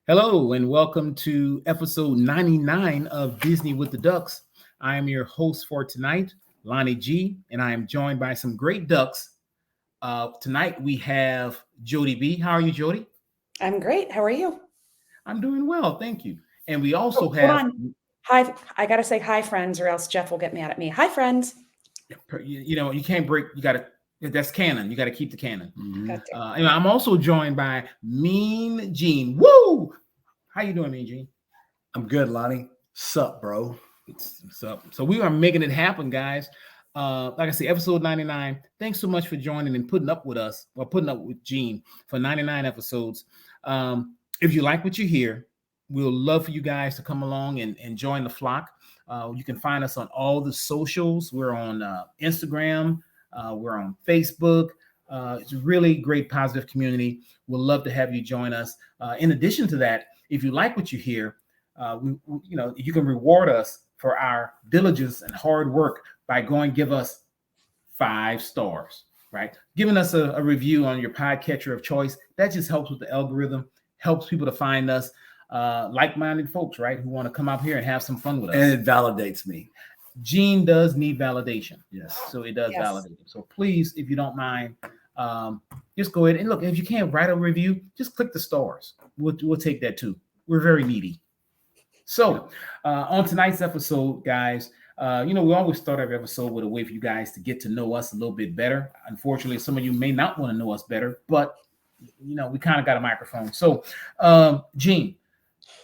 Hello and welcome to episode 99 of Disney with the Ducks. I am your host for tonight, Lonnie G, and I am joined by some great ducks. Tonight we have Jodi B. How are you, Jodi? I'm great. How are you? I'm doing well, thank you. And we also Oh, hold have, on. Hi. I got to say hi, friends, or else Jeff will get mad at me. Hi, friends. you can't break, that's canon. You got to keep the canon. Got to. And I'm also joined by Mean Gene. Woo! How you doing, Mean Gene? I'm good, Lonnie. Sup, bro? So we are making it happen, guys. Like I say, episode 99. Thanks so much for joining and putting up with us, or putting up with Gene for 99 episodes. If you like what you hear, we'll love for you guys to come along and join the flock. You can find us on all the socials. We're on Instagram. We're on Facebook. It's a really great, positive community. We'll love to have you join us. In addition to that, if you like what you hear, you can reward us for our diligence and hard work by going give us 5 stars, right? Giving us a review on your podcatcher of choice. That just helps with the algorithm, helps people to find us, like-minded folks, right? Who want to come out here and have some fun with us. And it validates me. Gene does need validation. Yes. So it does Yes. validate it. So please, if you don't mind, just go ahead and look. If you can't write a review, just click the stars. We'll take that too. We're very needy. So on tonight's episode, guys, we always start every episode with a way for you guys to get to know us a little bit better. Unfortunately, some of you may not want to know us better, but we kind of got a microphone. So Gene,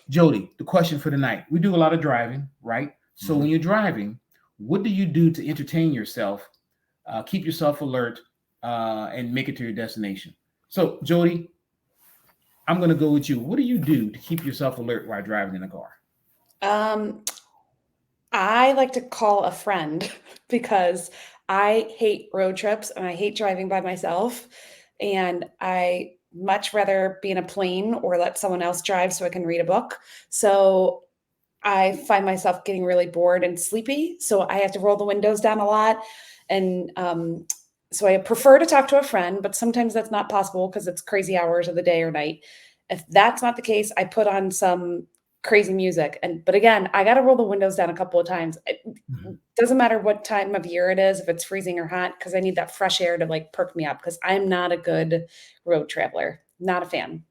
Jodi, the question for tonight: we do a lot of driving, right? So when you're driving, what do you do to entertain yourself, keep yourself alert, and make it to your destination? So Jodi, I'm going to go with you. What do you do to keep yourself alert while driving in a car? I like to call a friend because I hate road trips and I hate driving by myself. And I much rather be in a plane or let someone else drive so I can read a book. So I find myself getting really bored and sleepy. So I have to roll the windows down a lot. And so I prefer to talk to a friend, but sometimes that's not possible because it's crazy hours of the day or night. If that's not the case, I put on some crazy music. But again, I got to roll the windows down a couple of times. It doesn't matter what time of year it is, if it's freezing or hot, because I need that fresh air to like perk me up because I'm not a good road traveler. Not a fan.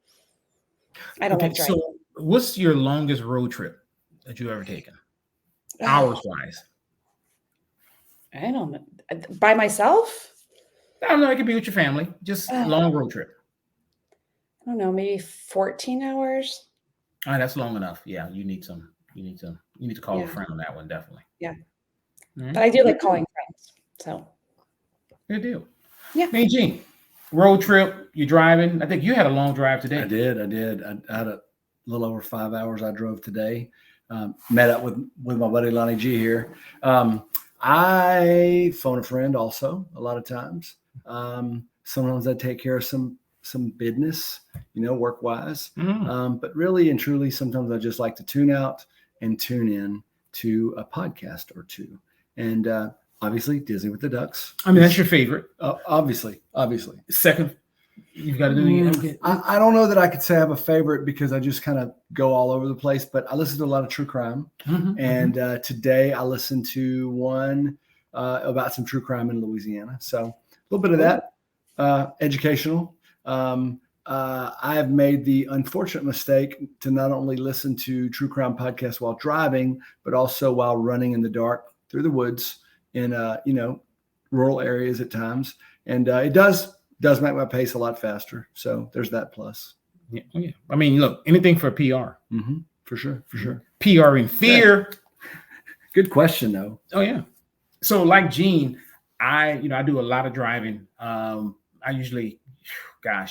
I don't like driving. So what's your longest road trip that you've ever taken? Hours wise? I don't know. By myself? I don't know. It could be with your family. Just long road trip. I don't know, maybe 14 hours. All right, that's long enough. Yeah, you need to call a friend on that one, definitely. Yeah. Right. But I do like calling friends. So good deal. Yeah. Hey, Gene, road trip, you're driving. I think you had a long drive today. I did. I had a little over 5 hours I drove today. Met up with my buddy Lonnie G here. I phone a friend also a lot of times. Sometimes I take care of some business, work wise. But really and truly, sometimes I just like to tune out and tune in to a podcast or two. And obviously Disney with the Ducks. I mean, that's your favorite. Obviously. Second, you've got to do. I don't know that I could say I have a favorite because I just kind of go all over the place, but I listen to a lot of true crime. And today I listened to one about some true crime in Louisiana. So a little bit of that, educational. I have made the unfortunate mistake to not only listen to true crime podcasts while driving, but also while running in the dark through the woods in, rural areas at times. And it does make my pace a lot faster. So there's that plus. Yeah. Oh, yeah. I mean, look, anything for PR. For sure. PR in fear. Yeah. Good question though. Oh yeah. So like Gene, I do a lot of driving. I usually, I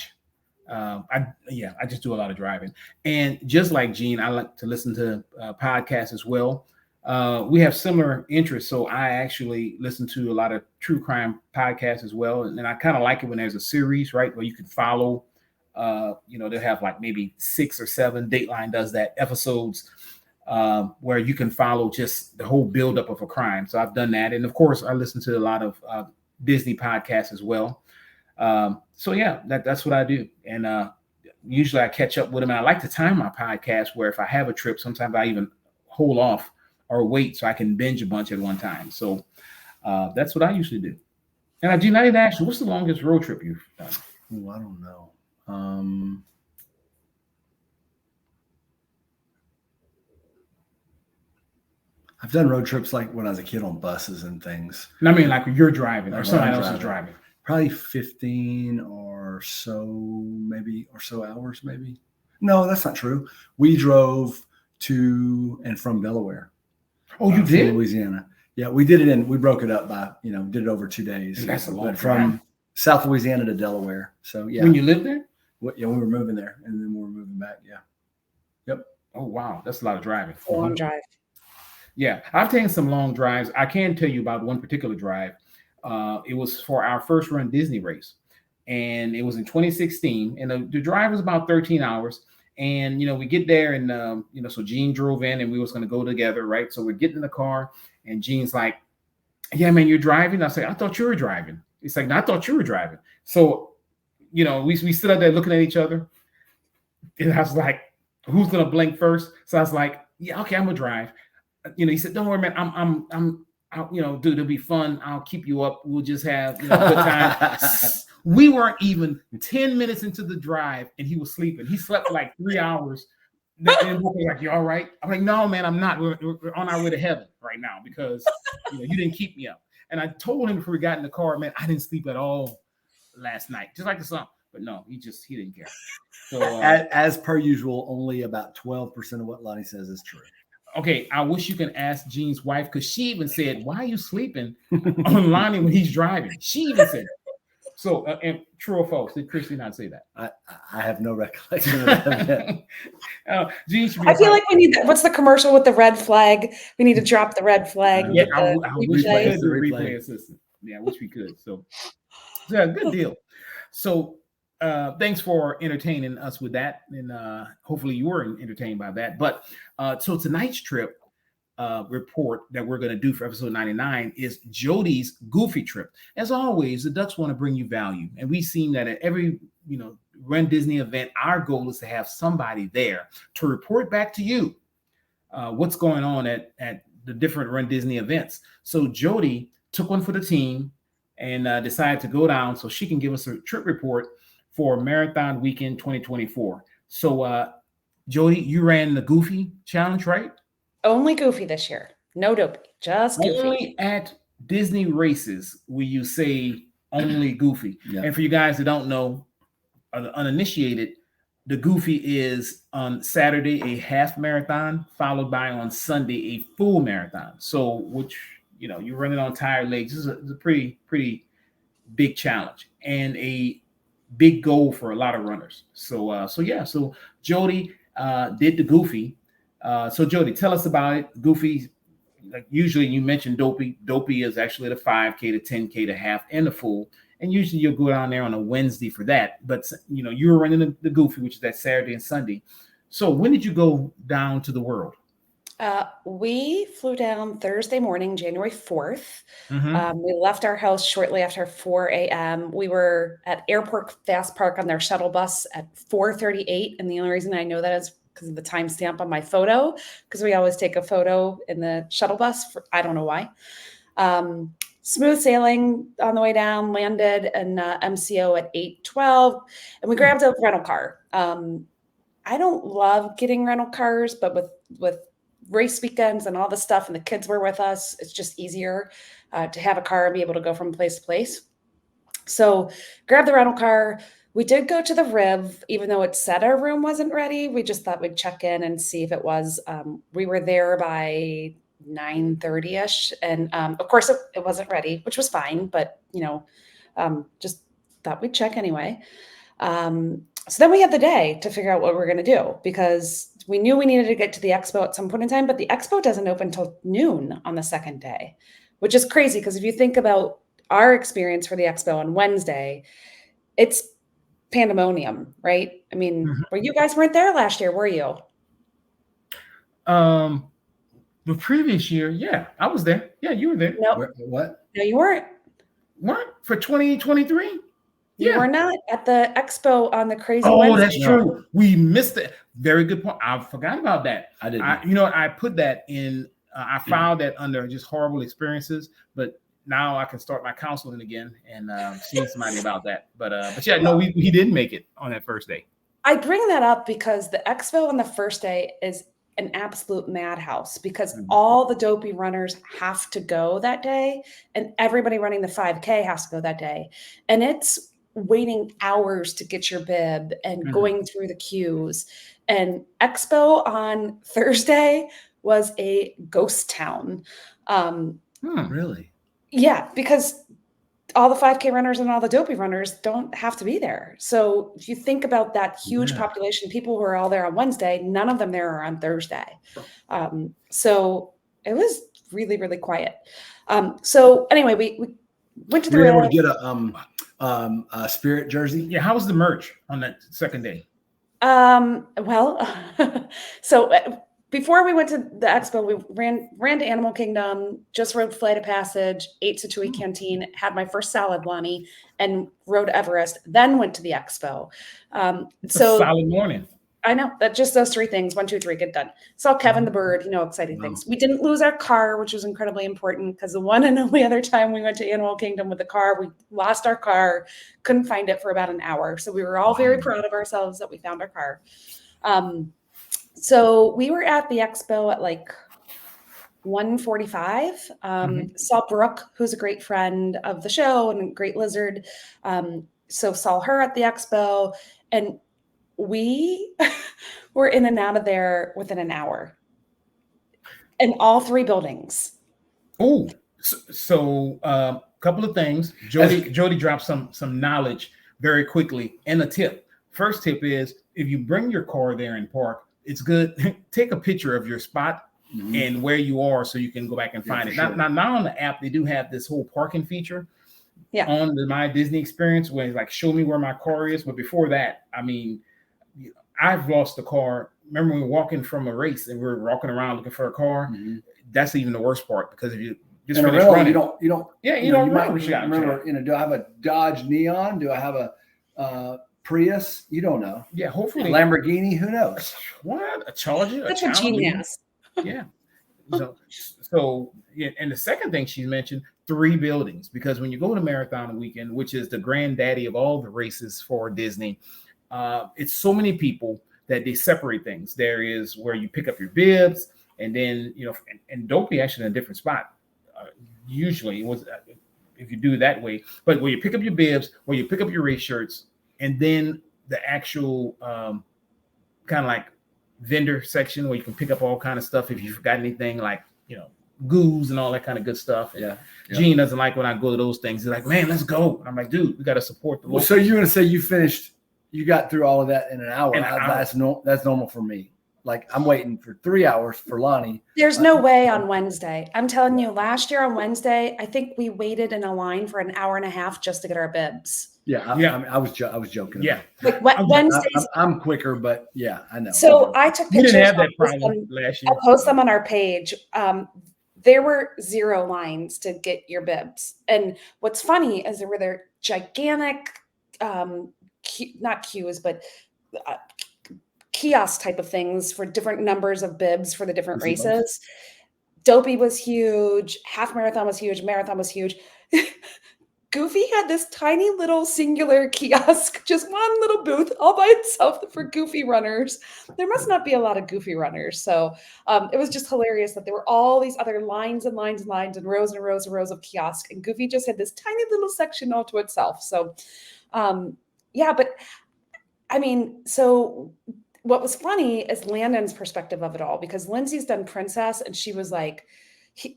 just do a lot of driving. And just like Gene, I like to listen to podcasts as well. We have similar interests. So I actually listen to a lot of true crime podcasts as well. And I kind of like it when there's a series, right, where you can follow, they'll have like maybe 6 or 7, Dateline does that, episodes where you can follow just the whole buildup of a crime. So I've done that. And of course, I listen to a lot of Disney podcasts as well. So yeah, that's what I do. And usually I catch up with them. And I like to time my podcast where if I have a trip, sometimes I even hold off or wait so I can binge a bunch at one time. So that's what I usually do. And Gene, I didn't ask you, what's the longest road trip you've done? Oh, I don't know. I've done road trips like when I was a kid on buses and things. And I mean, like when you're driving or Like somebody when I'm else is driving. Probably 15 or so hours, maybe. No, that's not true. We drove to and from Delaware. Oh, you did? From Louisiana. Yeah, we did it we broke it up by, did it over 2 days. That's a long from South Louisiana to Delaware. So yeah. When you lived there? Yeah, we were moving there and then we were moving back. Yeah. Yep. Oh, wow. That's a lot of driving. Long drive. Yeah, I've taken some long drives. I can tell you about one particular drive. It was for our first run Disney race, and it was in 2016. And the drive was about 13 hours. And we get there, and so Gene drove in, and we was going to go together, right? So we're getting in the car, and Gene's like, "Yeah, man, you're driving." I say, "I thought you were driving." It's like, "No, I thought you were driving." So we stood out there looking at each other, and I was like, "Who's gonna blink first?" So I was like, "Yeah, okay, I'm gonna drive." He said, "Don't worry, man. I'm dude, it'll be fun. I'll keep you up. We'll just have a good time." We weren't even 10 minutes into the drive, and he was sleeping. He slept for like 3 hours. And we're like, "You all right?" I'm like, "No, man, I'm not. We're on our way to heaven right now because you didn't keep me up." And I told him before we got in the car, "Man, I didn't sleep at all last night, just like the song." But no, he didn't care. So as per usual, only about 12% of what Lonnie says is true. Okay, I wish you can ask Gene's wife, because she even said, "Why are you sleeping on Lonnie when he's driving?" She even said that. So, and true or false? Did Christy not say that? I have no recollection of that. Gene should be I feel like we need what's the commercial with the red flag? We need to drop the red flag. Yeah, I wish we could do replay assistant. Yeah, I wish we could. So yeah, good deal. So thanks for entertaining us with that, and hopefully you were entertained by that. But so tonight's trip report that we're going to do for episode 99 is Jodi's Goofy trip. As always, the Ducks want to bring you value, and we've seen that at every Run Disney event, our goal is to have somebody there to report back to you what's going on at the different Run Disney events. So Jodi took one for the team and decided to go down so she can give us a trip report for Marathon Weekend 2024. So Jodi, you ran the Goofy challenge, right? Only Goofy this year. No Dopey, just Goofy. Only at Disney races will you say only Goofy. Yeah. And for you guys that don't know, the uninitiated, the Goofy is on Saturday a half marathon, followed by on Sunday a full marathon. So, which you're running on tired legs. This is a pretty big challenge and a big goal for a lot of runners. So Jodi did the Goofy. So Jodi, tell us about it. Goofy, like usually you mentioned Dopey. Dopey is actually the 5K, the 10K, the half, and the full. And usually you'll go down there on a Wednesday for that. But you were running the Goofy, which is that Saturday and Sunday. So when did you go down to the World? We flew down Thursday morning, January 4th. Mm-hmm. We left our house shortly after 4 a.m. We were at Airport Fast Park on their shuttle bus at 4:38. And the only reason I know that is because of the timestamp on my photo, because we always take a photo in the shuttle bus. I don't know why. Smooth sailing on the way down, landed in MCO at 8:12, and we grabbed a rental car. I don't love getting rental cars, but with race weekends and all the stuff, and the kids were with us, it's just easier to have a car and be able to go from place to place. So grab the rental car. We did go to the Riv, even though it said our room wasn't ready. We just thought we'd check in and see if it was. We were there by 9:30ish, and of course it wasn't ready, which was fine, but just thought we'd check anyway. So then we had the day to figure out what we're going to do, because we knew we needed to get to the expo at some point in time, but the expo doesn't open until noon on the second day, which is crazy, because if you think about our experience for the expo on Wednesday, it's pandemonium, right? I mean, mm-hmm. You guys weren't there last year, were you? The previous year, yeah, I was there. Yeah, you were there. Nope. What? No, you weren't. What? For 2023? You were not at the expo on the crazy Oh, Wednesday. that's true. We missed it. Very good point. I forgot about that. I didn't. I put that in. I filed that under just horrible experiences, but now I can start my counseling again and seeing somebody about that. But yeah, no, we didn't make it on that first day. I bring that up because the expo on the first day is an absolute madhouse because all the dopey runners have to go that day and everybody running the 5K has to go that day. And it's waiting hours to get your bib and going through the queues. And expo on Thursday was a ghost town. Really? Yeah, because all the 5K runners and all the dopey runners don't have to be there. So if you think about that huge population, people who are all there on Wednesday, none of them there are on Thursday. So it was really, really quiet. So anyway, we went to the Were you able to get a Spirit jersey? Yeah, how was the merch on that second day? Well, so before we went to the expo, we ran to Animal Kingdom, just rode Flight of Passage, ate Satui Canteen, had my first salad, Lonnie, and rode Everest, then went to the expo. It's a solid morning. I know that just those three things, 1, 2, 3, get done. Saw Kevin the bird, exciting things. We didn't lose our car, which was incredibly important because the one and only other time we went to Animal Kingdom with the car, we lost our car, couldn't find it for about an hour. So we were all very proud of ourselves that we found our car. So we were at the expo at like 1:45. Saw Brooke, who's a great friend of the show and a great lizard. So saw her at the expo, and we were in and out of there within an hour. In all three buildings. Oh, so couple of things. Jodi dropped some knowledge very quickly. And a tip. First tip is if you bring your car there and park, it's good. Take a picture of your spot and where you are so you can go back and find it. Sure. Now on the app, they do have this whole parking feature on the My Disney experience where it's like, show me where my car is. But before that, I mean, I've lost the car. Remember when we were walking from a race and we were walking around looking for a car? That's even the worst part because if you just finish running, you don't remember. Do I have a Dodge Neon? Do I have a Prius? You don't know. Yeah, hopefully Lamborghini. Who knows? What, a Charger? That's what Gene has. Yeah. So yeah, and the second thing she mentioned, 3 buildings, because when you go to Marathon Weekend, which is the granddaddy of all the races for Disney, it's so many people that they separate things. There is where you pick up your bibs, and then and Dopey actually in a different spot. Usually, it was if you do it that way, but where you pick up your bibs, where you pick up your race shirts, and then the actual kind of like vendor section where you can pick up all kind of stuff if you forgot anything, like goos and all that kind of good stuff. Yeah. Gene doesn't like when I go to those things. He's like, man, let's go. And I'm like, dude, we got to support the local. So you're going to say you got through all of that in an hour. That's normal for me. Like I'm waiting for 3 hours for Lonnie. There's no way on Wednesday. I'm telling you, last year on Wednesday, I think we waited in a line for an hour and a half just to get our bibs. I was joking. Yeah. Like Wednesdays. I'm quicker, but yeah, I know. So I took pictures. We didn't have that problem last year. I'll post them on our page. There were 0 lines to get your bibs. And what's funny is there were gigantic, not queues, but kiosk type of things for different numbers of bibs for the different races. Dopey was huge. Half marathon was huge. Marathon was huge. Goofy had this tiny little singular kiosk, just one little booth all by itself for Goofy runners. There must not be a lot of Goofy runners. So it was just hilarious that there were all these other lines and lines and lines and rows and rows and rows of kiosks. And Goofy just had this tiny little section all to itself. So but I mean, so what was funny is Landon's perspective of it all, because Lindsay's done Princess and she was like,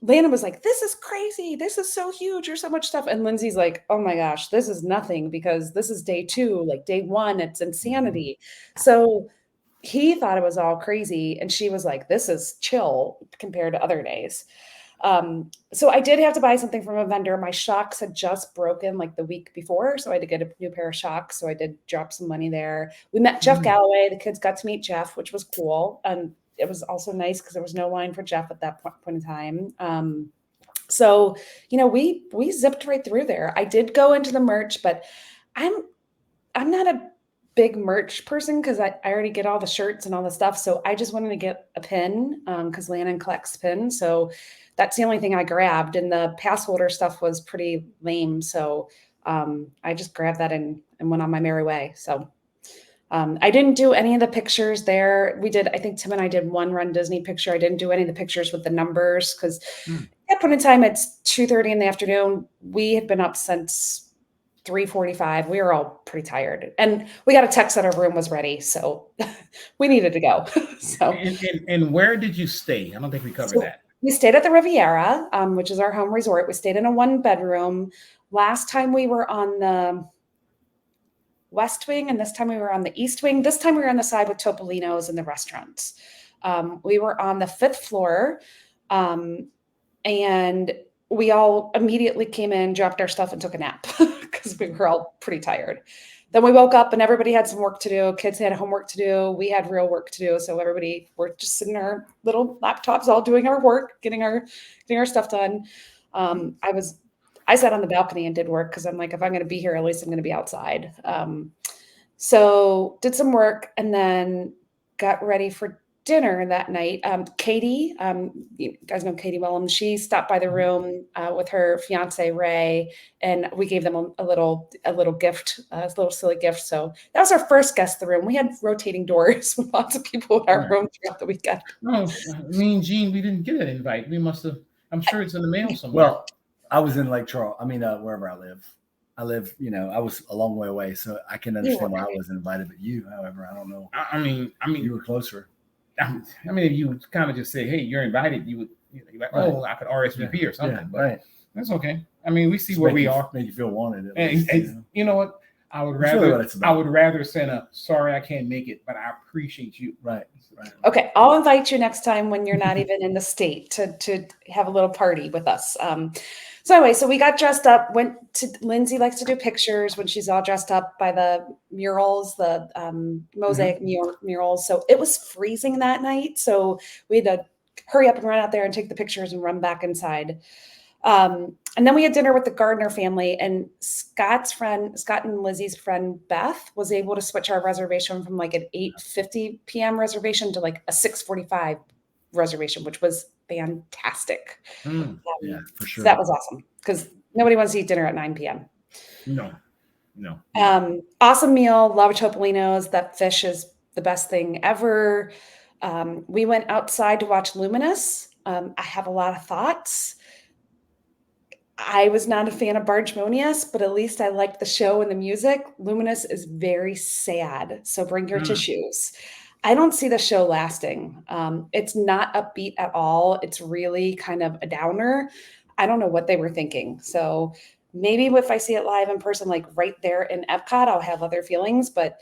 Landon was like, this is crazy. This is so huge. There's so much stuff. And Lindsay's like, oh my gosh, this is nothing because this is day 2, like day 1, it's insanity. So he thought it was all crazy. And she was like, this is chill compared to other days. So I did have to buy something from a vendor. My shocks had just broken like the week before. So I had to get a new pair of shocks. So I did drop some money there. We met Jeff Galloway. The kids got to meet Jeff, which was cool. And it was also nice because there was no line for Jeff at that point in time. So, we zipped right through there. I did go into the merch, but I'm I'm not a big merch person because I already get all the shirts and all the stuff. So I just wanted to get a pin because Landon collects pins. So that's the only thing I grabbed. And the pass holder stuff was pretty lame. So I just grabbed that and went on my merry way. So I didn't do any of the pictures there. We did, I think Tim and I did one Run Disney picture. I didn't do any of the pictures with the numbers because at that point in time, it's 2:30 in the afternoon. We had been up since 3:45. We were all pretty tired. And we got a text that our room was ready. So we needed to go. So And where did you stay? I don't think we covered that. We stayed at the Riviera, which is our home resort. We stayed in a 1-bedroom. Last time we were on the West Wing, and this time we were on the East Wing. This time we were on the side with Topolino's and the restaurants. We were on the 5th floor, and we all immediately came in, dropped our stuff, and took a nap because we were all pretty tired. Then we woke up and everybody had some work to do. Kids had homework to do. We had real work to do. So everybody were just sitting in our little laptops, all doing our work, getting our stuff done. I sat on the balcony and did work because I'm like, if I'm going to be here, at least I'm going to be outside. So did some work and then got ready for dinner that night. Katie, you guys know Katie Willem. She stopped by the room with her fiance Ray, and we gave them a little gift, a little silly gift. So that was our first guest in the room. We had rotating doors with lots of people in our room throughout the weekend. No, me and Jean, we didn't get an invite. We must have. I'm sure it's in the mail somewhere. Well, I was in Lake Charles. I mean, wherever I live. I was a long way away, so I can understand why I wasn't invited. But you, however, I don't know. I mean, you were closer. I mean, if you kind of just say, "Hey, you're invited," you would, you're like, "Oh, I could RSVP or something." Yeah, but that's okay. I mean, we see where we are. Make you feel wanted. You know what? I would rather send a sorry I can't make it, but I appreciate you. Right. Okay, I'll invite you next time when you're not even in the state to have a little party with us. So anyway, so we got dressed up, Lindsay likes to do pictures when she's all dressed up by the murals, the mosaic murals. So it was freezing that night. So we had to hurry up and run out there and take the pictures and run back inside. And then we had dinner with the Gardner family, and Scott and Lizzie's friend Beth was able to switch our reservation from like an 8:50 p.m. reservation to like a 6:45 reservation, which was fantastic. Yeah, for sure. So that was awesome because nobody wants to eat dinner at 9 p.m. No. Awesome meal. Love Topolino's. That fish is the best thing ever. We went outside to watch Luminous. I have a lot of thoughts. I was not a fan of Bargemonious, but at least I liked the show and the music. Luminous is very sad, so bring your tissues. I don't see the show lasting. It's not upbeat at all. It's really kind of a downer. I don't know what they were thinking. So maybe if I see it live in person, like right there in Epcot, I'll have other feelings, but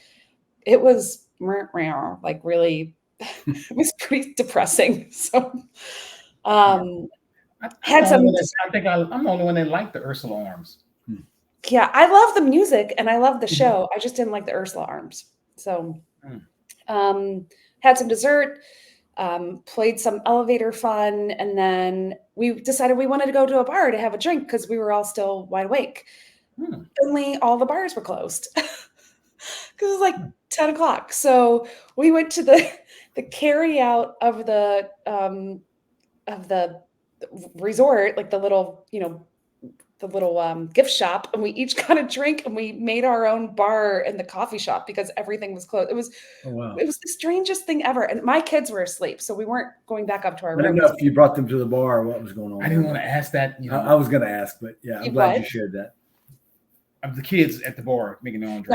it was like really, it was pretty depressing. So, I think I'm the only one that liked the Ursula arms. Yeah, I love the music and I love the show. I just didn't like the Ursula arms. So had some dessert, played some elevator fun, and then we decided we wanted to go to a bar to have a drink because we were all still wide awake. Only all the bars were closed because it was like 10 o'clock. So we went to the carry out of the resort, like the little gift shop, and we each got a drink and we made our own bar in the coffee shop because everything was closed. It was the strangest thing ever. And my kids were asleep, so we weren't going back up to our room. I don't know if you brought them to the bar or what was going on. I didn't want to ask that. I was going to ask, but yeah, I'm glad you shared that. The kids at the bar making their own drinks.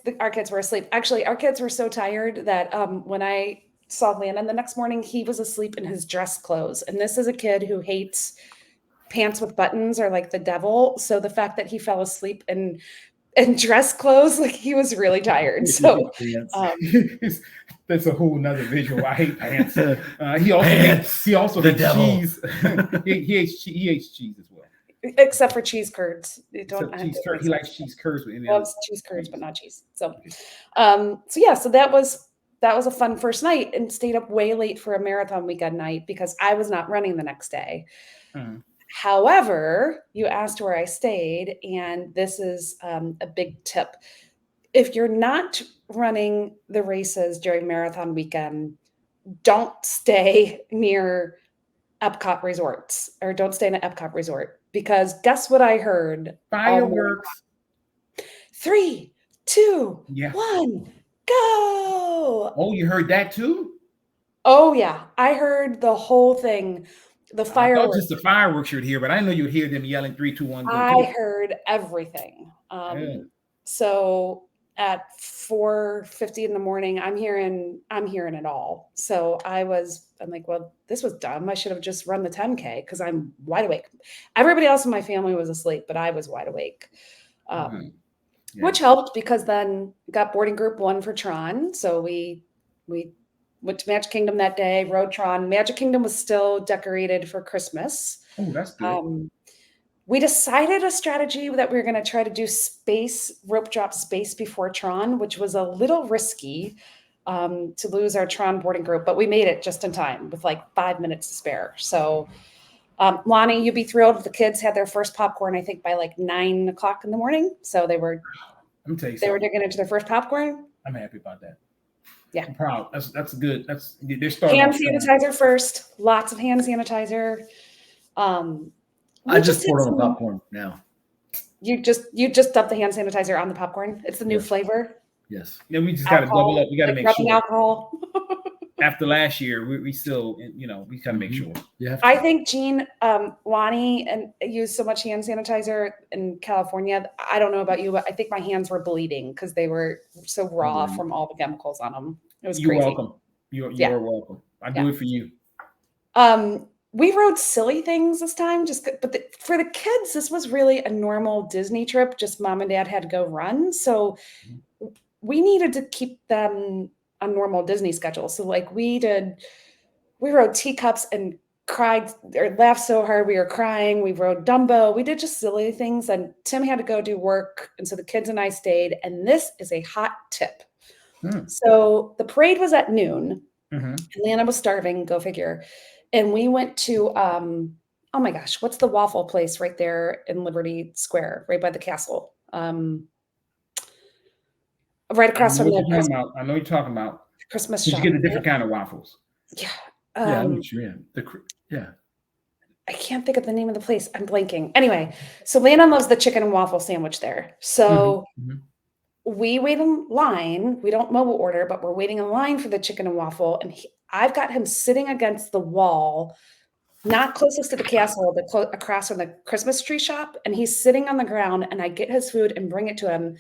No, our kids were asleep. Actually, our kids were so tired that when I saw Landon the next morning, he was asleep in his dress clothes. And this is a kid who hates pants with buttons are like the devil. So the fact that he fell asleep in dress clothes, like he was really tired. So that's a whole nother visual. I hate pants. He also hates cheese. he hates cheese as well. Except for cheese curds. He likes cheese curds. He loves cheese curds, but not cheese. So that was a fun first night, and stayed up way late for a marathon weekend night because I was not running the next day. However, you asked where I stayed, and this is a big tip. if you're not running the races during marathon weekend, don't stay near Epcot resorts, or don't stay in an Epcot resort, because guess what I heard? Fireworks. 3, 2, Yeah. 1, go. Oh, you heard that too? Oh yeah, I heard the whole thing. The I thought fireworks. just the fireworks you'd hear, but I didn't know you'd hear them yelling 3, 2, 1, go. I heard everything. Yeah. So at 4:50 in the morning, I'm hearing it all. So I'm like, well, this was dumb. I should have just run the 10K because I'm wide awake. Everybody else in my family was asleep, but I was wide awake. Yeah. Which helped, because then got boarding group 1 for Tron. So we went to Magic Kingdom that day, rode Tron. Magic Kingdom was still decorated for Christmas. Oh, that's good. We decided a strategy that we were going to try to do rope drop space before Tron, which was a little risky to lose our Tron boarding group, but we made it just in time with like 5 minutes to spare. So Lonnie, you'd be thrilled. The kids had their first popcorn, I think, by like 9 o'clock in the morning. So they were digging into their first popcorn. I'm happy about that. Yeah. I'm proud. That's good. They're starting hand sanitizer first. Lots of hand sanitizer. I just poured on the popcorn now. You just dumped the hand sanitizer on the popcorn. It's the new flavor. Yes. Yeah, we just got to double up. We got to make sure. Alcohol. After last year, we still, we got to make sure. Yeah. I think Gene, Lonnie, and used so much hand sanitizer in California. I don't know about you, but I think my hands were bleeding because they were so raw from all the chemicals on them. It was crazy. You're welcome. You are welcome. I do it for you. We rode silly things this time, for the kids, this was really a normal Disney trip. Just mom and dad had to go run. So we needed to keep them on normal Disney schedule. So like we rode teacups and cried or laughed so hard we were crying. We rode Dumbo. We did just silly things. And Tim had to go do work. And so the kids and I stayed. And this is a hot tip. So the parade was at noon. Atlanta was starving, go figure. And we went to, oh my gosh, what's the waffle place right there in Liberty Square, right by the castle? Right across from I know what you're talking about. Christmas shop. You get a different kind of waffles. Yeah. Yeah. I can't think of the name of the place. I'm blanking. Anyway, so Landon loves the chicken and waffle sandwich there. So we wait in line. We don't mobile order, but we're waiting in line for the chicken and waffle. And I've got him sitting against the wall, not closest to the castle, but across from the Christmas tree shop. And he's sitting on the ground, and I get his food and bring it to him.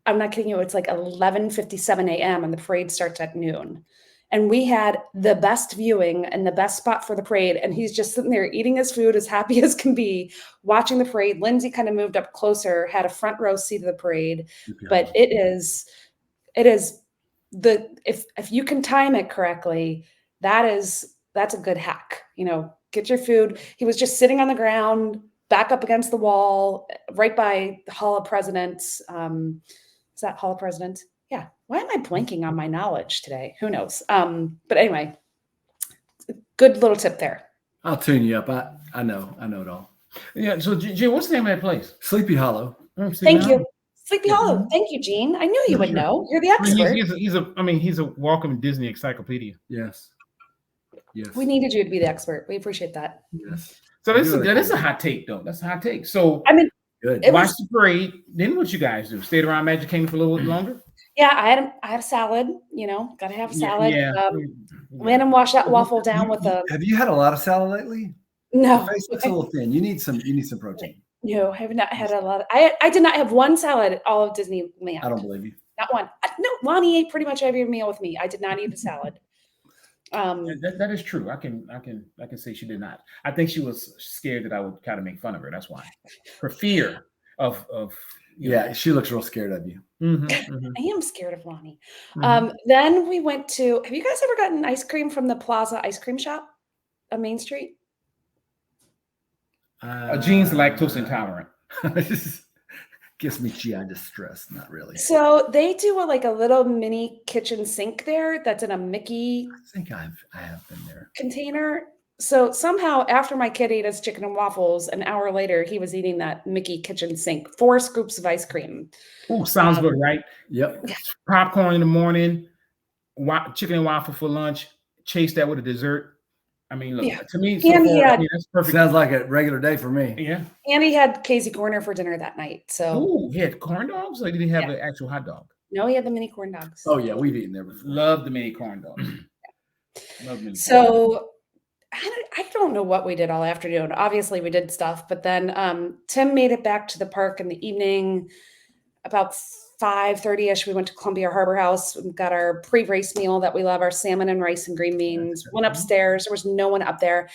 I'm not kidding you. It's like 11:57 a.m. and the parade starts at noon. And we had the best viewing and the best spot for the parade. And he's just sitting there eating his food as happy as can be, watching the parade. Lindsay kind of moved up closer, had a front row seat of the parade. But it is if you can time it correctly, that's a good hack. Get your food. He was just sitting on the ground, back up against the wall, right by the Hall of Presidents. Is that Hall of Presidents? Yeah. Why am I blanking on my knowledge today? Who knows? But anyway, good little tip there. I'll tune you up. I know it all. Yeah. So, Jim, what's the name of that place? Sleepy Hollow. Thank you. Sleepy Hollow. Thank you, Gene. I knew you would know. You're the expert. He's a walking Disney encyclopedia. Yes. We needed you to be the expert. We appreciate that. Yes. So that is a hot take, though. That's a hot take. So good. Watch the parade. Then what you guys do? Stayed around Magic Kingdom for a little bit longer? Yeah, I had a salad. Got to have a salad. Yeah. Landon washed that waffle down with a. Have you had a lot of salad lately? No. Your face looks a little thin. You need some protein. No, I have not had a lot. I did not have one salad all of Disneyland. I don't believe you. Not one. No, Lonnie ate pretty much every meal with me. I did not eat a salad. That is true. I can say she did not. I think she was scared that I would kind of make fun of her. That's why. Her fear of she looks real scared of you. I am scared of Lonnie. Then we went to. Have you guys ever gotten ice cream from the Plaza ice cream shop on Main Street? Gene's lactose intolerant. Gives me GI distress. Not really. So they do a little mini kitchen sink there that's in a Mickey. I think I have been there. Container. So somehow after my kid ate his chicken and waffles, an hour later, he was eating that Mickey kitchen sink, 4 scoops of ice cream. Oh, sounds good, right? Yep. Popcorn in the morning, chicken and waffle for lunch, chase that with a dessert. I mean, look, to me, so And far, I mean, that's perfect. Sounds like a regular day for me. Yeah. And he had Casey Corner for dinner that night. So Oh, he had corn dogs, or did he have an actual hot dog? no, he had the mini corn dogs. Oh yeah, we've eaten there before. Love the mini corn dogs. Love mini corn dogs. So I don't know what we did all afternoon. Obviously, we did stuff, but then Tim made it back to the park in the evening. About 5:30ish, we went to Columbia Harbor House. We got our pre-race meal that we love, our salmon and rice and green beans. Went upstairs. There was no one up there.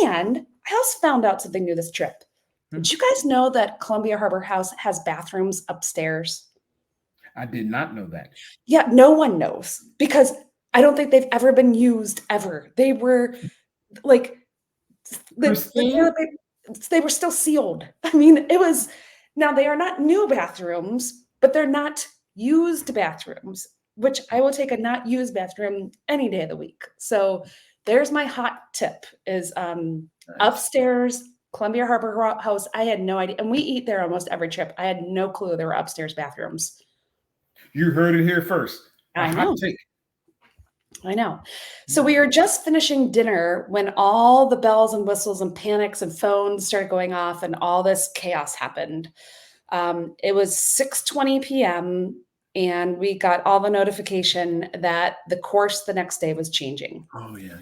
And I also found out something new this trip. Did you guys know that Columbia Harbor House has bathrooms upstairs? I did not know that. Yeah, no one knows because I don't think they've ever been used ever. They were like, they were still sealed. I mean, it was, now they are not new bathrooms, but they're not used bathrooms, which I will take a not used bathroom any day of the week. So there's my hot tip is upstairs, Columbia Harbor House. I had no idea. And we eat there almost every trip. I had no clue there were upstairs bathrooms. You heard it here first. I know. So we were just finishing dinner when all the bells and whistles and panics and phones started going off and all this chaos happened. It was 6:20 p.m. and we got all the notification that the course the next day was changing. Oh yeah.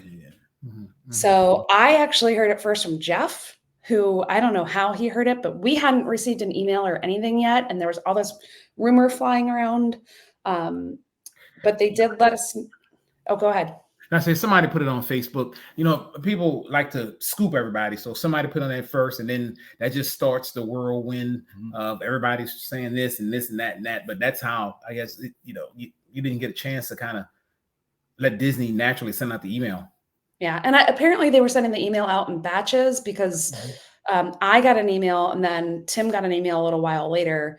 So I actually heard it first from Jeff, who I don't know how he heard it, but we hadn't received an email or anything yet. And there was all this rumor flying around. But they did let us. Oh, go ahead. I say somebody put it on Facebook. You know, people like to scoop everybody. So somebody put on that first, and then that just starts the whirlwind of everybody's saying this and this and that and that. But that's how, I guess, you didn't get a chance to kind of let Disney naturally send out the email. Yeah. And apparently they were sending the email out in batches because I got an email and then Tim got an email a little while later.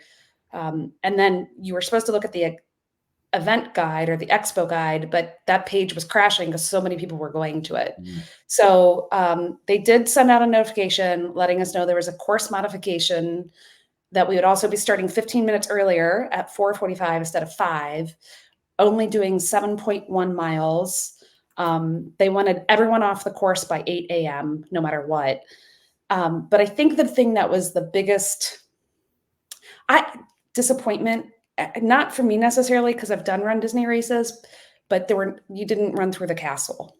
And then you were supposed to look at the event guide or the expo guide, but that page was crashing because so many people were going to it. So they did send out a notification letting us know there was a course modification that we would also be starting 15 minutes earlier at 4:45 instead of 5, only doing 7.1 miles. They wanted everyone off the course by 8 a.m. no matter what. But I think the thing that was the biggest disappointment, not for me necessarily, because I've run Disney races, but you didn't run through the castle.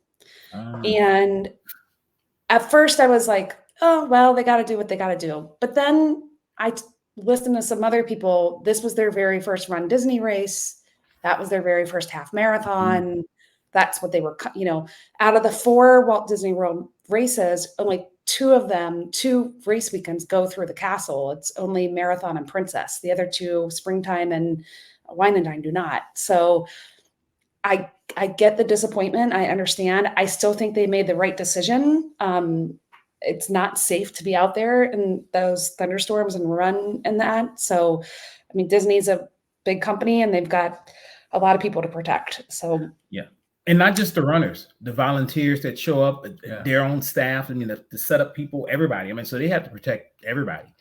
And at first I was like, oh, well, they got to do what they got to do. But then I listened to some other people. This was their very first run Disney race. That was their very first half marathon. That's what they were, out of the 4 Walt Disney World races, only 2 race weekends go through the castle. It's only Marathon and Princess. The other 2, Springtime and Wine and Dine, do not. So I get the disappointment. I understand. I still think they made the right decision. It's not safe to be out there in those thunderstorms and run in that. So, I mean, Disney's a big company and they've got a lot of people to protect. So yeah. And not just the runners, the volunteers that show up, their own staff, and the setup people, everybody. I mean, so they have to protect everybody.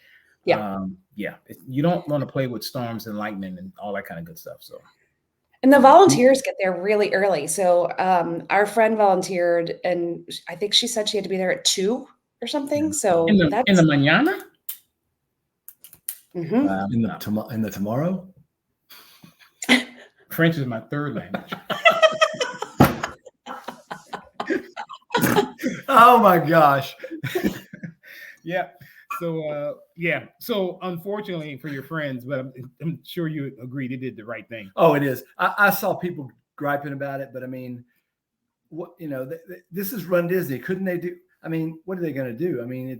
Yeah. You don't want to play with storms and lightning and all that kind of good stuff. So, and the volunteers get there really early. So our friend volunteered, and I think she said she had to be there at 2 or something. So in the mañana. In the tomorrow. French is my third language. Oh my gosh. Yeah. So So unfortunately for your friends, but I'm sure you agree they did the right thing. Oh, it is. I saw people griping about it, but I mean, what this is Run Disney. Couldn't they do? I mean, what are they going to do? I mean,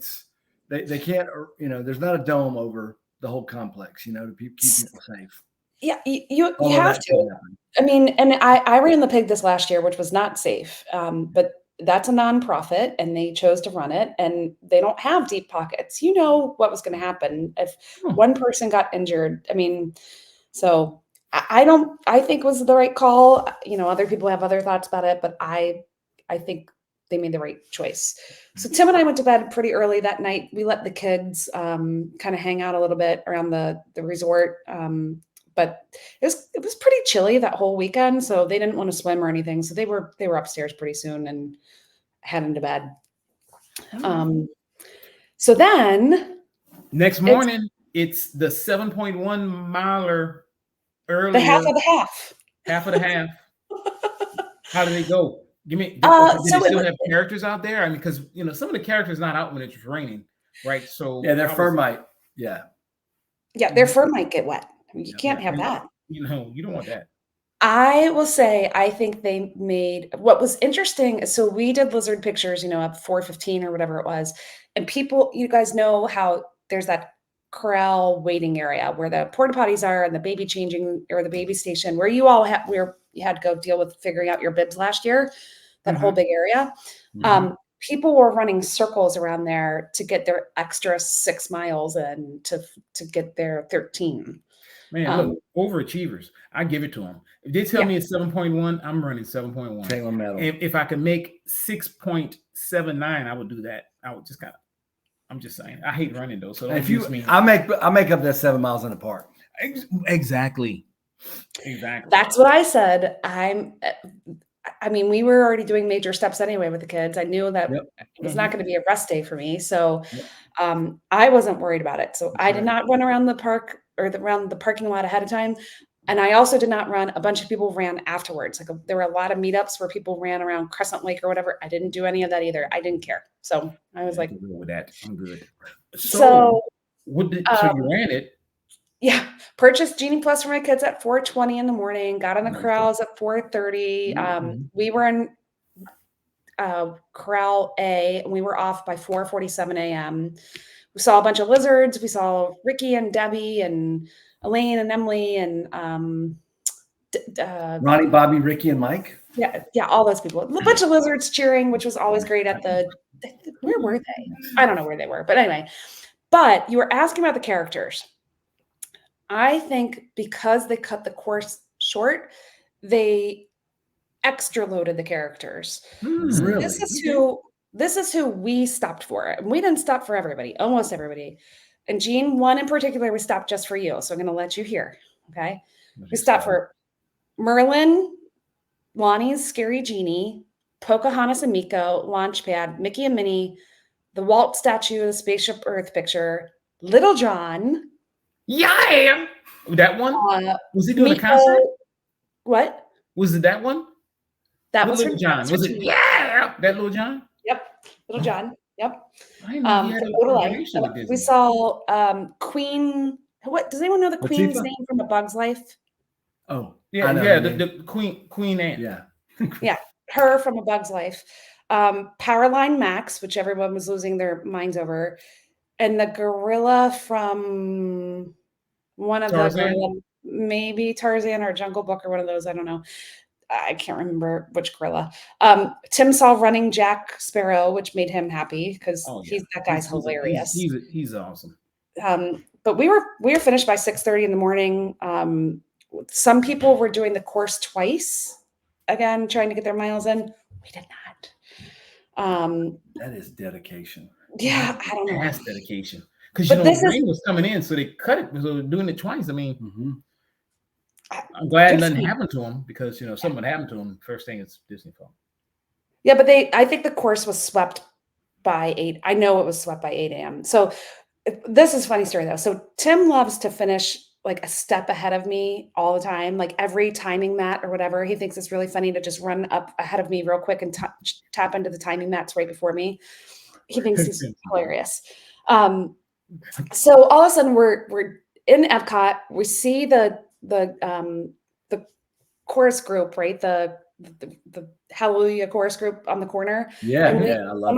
they can't. There's not a dome over the whole complex. To keep people safe. Yeah, you have to. I mean, and I ran the pig this last year, which was not safe. But that's a nonprofit and they chose to run it and they don't have deep pockets. You know what was going to happen if one person got injured. I mean, so I think it was the right call. Other people have other thoughts about it, but I think they made the right choice. So Tim and I went to bed pretty early that night. We let the kids kind of hang out a little bit around the resort. But it was pretty chilly that whole weekend, so they didn't want to swim or anything. So they were upstairs pretty soon and heading to bed. So then next morning, it's the 7.1 miler earlier. The half of the half. Half of the half. How did it go? Give me. Did so they still have characters out there? I mean, because some of the characters not out when it's raining, right? So their fur might. Yeah, their fur might get wet. You can't have that. You don't want that. I will say, I think they made what was interesting. So we did lizard pictures, at 4:15 or whatever it was, and people, you guys know how there's that corral waiting area where the porta potties are and the baby changing or the baby station where you all where you had to go deal with figuring out your bibs last year, that whole big area. People were running circles around there to get their extra 6 miles in to get their 13. Man, look, overachievers. I give it to them. If they tell me it's 7.1, I'm running 7.1. Take one medal. If I could make 6.79, I would do that. I would just I'm just saying. I hate running though. So if I make up that 7 miles in the park. Exactly. That's what I said. We were already doing major steps anyway with the kids. I knew that it was not going to be a rest day for me. So I wasn't worried about it. So I did not run around the park or around the parking lot ahead of time. And I also did not run. A bunch of people ran afterwards. There were a lot of meetups where people ran around Crescent Lake or whatever. I didn't do any of that either. I didn't care. So I was like, with that, I'm good. So you ran it? Yeah. Purchased Genie Plus for my kids at 4:20 in the morning, got on the corrals at 4:30. We were in corral A and we were off by 4:47 a.m. We saw a bunch of lizards. We saw Ricky and Debbie and Elaine and Emily and Ronnie, Bobby, Ricky, and Mike. Yeah, all those people. A bunch of lizards cheering, which was always great at where were they? I don't know where they were, but anyway. But you were asking about the characters. I think because they cut the course short, they extra loaded the characters. Really? This is who we stopped for. And we didn't stop for everybody, almost everybody. And Jean, one in particular, we stopped just for you. So I'm going to let you hear. Okay. We stopped for Merlin, Lonnie's Scary Genie, Pocahontas and Miko, Launchpad, Mickey and Minnie, the Walt statue, the Spaceship Earth picture, Little John. Yeah. That one? Was he doing a concert? What? Was it that one? That was Little John. Was it? Yeah. That Little John? Yep. Little John. Yep. We saw Queen. What does anyone know the Queen's name from A Bug's Life? Oh, yeah, the Queen Anne. Yeah. Yeah, her from A Bug's Life. Powerline Max, which everyone was losing their minds over, and the gorilla from one of the maybe Tarzan or Jungle Book or one of those. I don't know. I can't remember which gorilla. Tim saw Running Jack Sparrow, which made him happy because that guy's hilarious. He's awesome. But we were finished by 6:30 in the morning. Some people were doing the course twice, again trying to get their miles in. We did not. That is dedication. Yeah, I don't know. That's dedication. Because the rain was coming in, so they cut it. So they're doing it twice. I mean, I'm glad nothing happened to them because something happened to them. First thing is Disney fault. Yeah, but I think the course was swept by 8. I know it was swept by 8 a.m. So this is a funny story though. So Tim loves to finish like a step ahead of me all the time, like every timing mat or whatever. He thinks it's really funny to just run up ahead of me real quick and tap into the timing mats right before me. He thinks he's hilarious. So all of a sudden we're in Epcot. We see the chorus group, right? The Hallelujah chorus group on the corner. Yeah, I love I'm